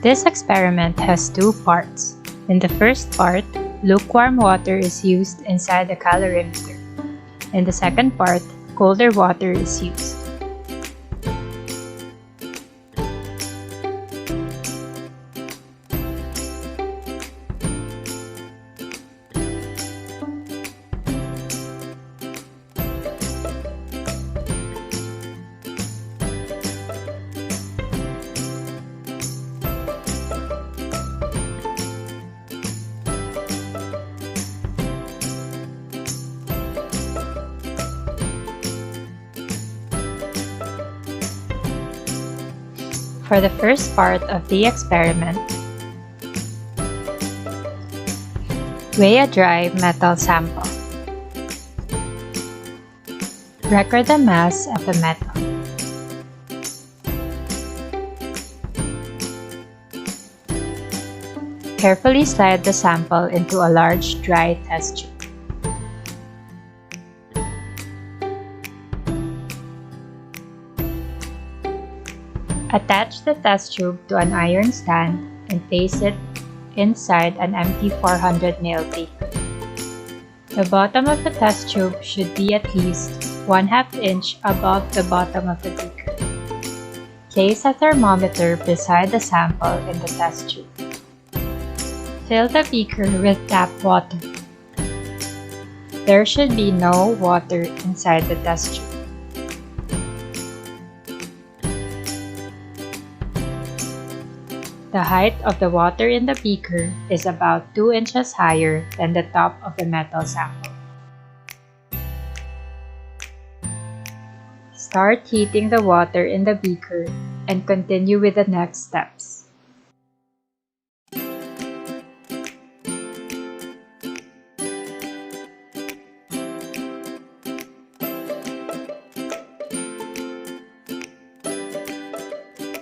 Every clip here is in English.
This experiment has two parts. In the first part, lukewarm water is used inside the calorimeter. In the second part, colder water is used. For the first part of the experiment, weigh a dry metal sample. Record the mass of the metal. Carefully slide the sample into a large dry test tube. Attach the test tube to an iron stand and place it inside an empty 400 ml beaker. The bottom of the test tube should be at least 1/2 inch above the bottom of the beaker. Place a thermometer beside the sample in the test tube. Fill the beaker with tap water. There should be no water inside the test tube. The height of the water in the beaker is about 2 inches higher than the top of the metal sample. Start heating the water in the beaker and continue with the next steps.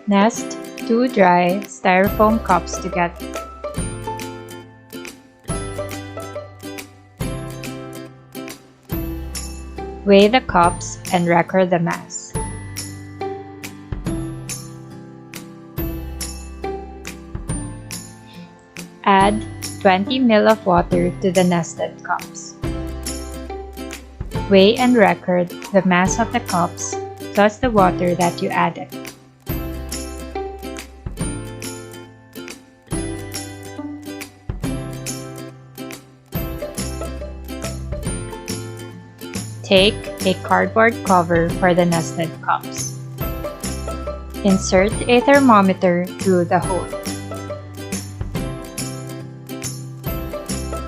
Nest 2 dry styrofoam cups together. Weigh the cups and record the mass. Add 20 ml of water to the nested cups. Weigh and record the mass of the cups plus the water that you added. Take a cardboard cover for the nested cups. Insert a thermometer through the hole.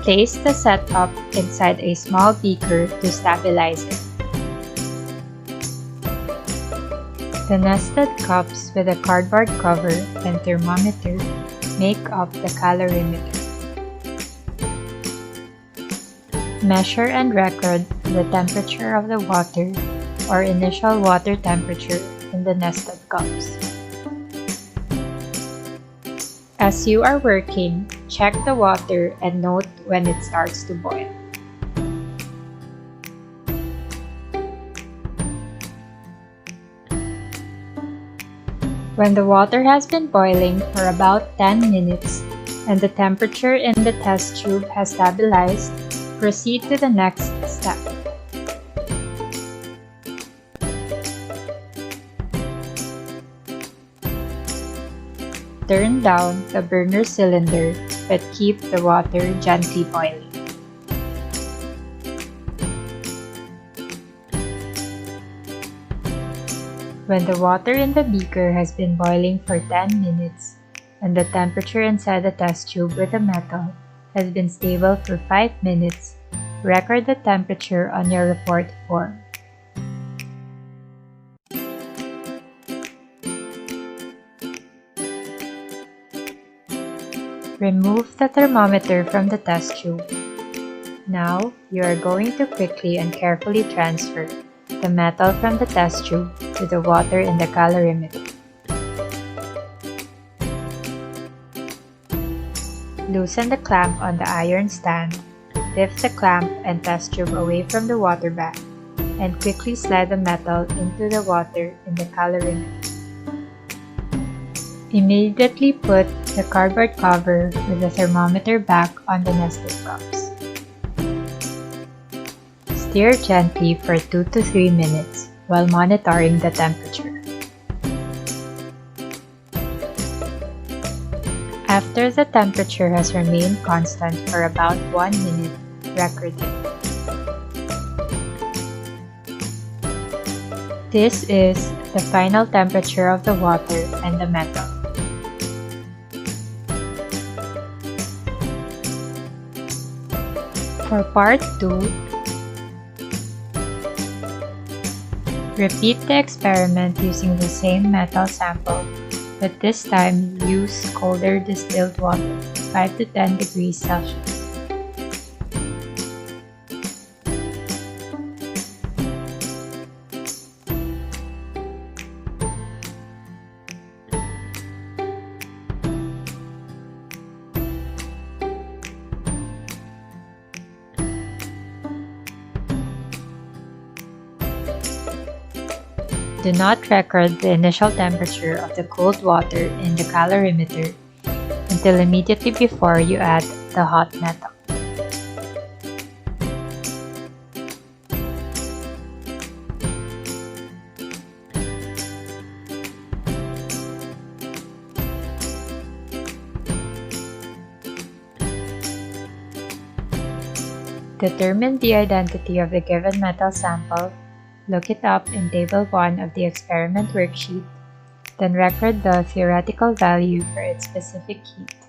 Place the setup inside a small beaker to stabilize it. The nested cups with a cardboard cover and thermometer make up the calorimeter. Measure and record the temperature of the water or initial water temperature in the nested cups. As you are working, check the water and note when it starts to boil. When the water has been boiling for about 10 minutes and the temperature in the test tube has stabilized, proceed to the next step. Turn down the burner cylinder but keep the water gently boiling. When the water in the beaker has been boiling for 10 minutes and the temperature inside the test tube with the metal has been stable for 5 minutes, record the temperature on your report form. Remove the thermometer from the test tube. Now, you are going to quickly and carefully transfer the metal from the test tube to the water in the calorimeter. Loosen the clamp on the iron stand, lift the clamp and test tube away from the water bag, and quickly slide the metal into the water in the calorimeter. Immediately put the cardboard cover with the thermometer back on the nested cups. Stir gently for 2 to 3 minutes while monitoring the temperature. After the temperature has remained constant for about 1 minute, record it. This is the final temperature of the water and the metal. For part 2, repeat the experiment using the same metal sample, but this time use colder distilled water, 5 to 10 degrees Celsius. Do not record the initial temperature of the cold water in the calorimeter until immediately before you add the hot metal. Determine the identity of the given metal sample. Look it up in Table 1 of the experiment worksheet, then record the theoretical value for its specific heat.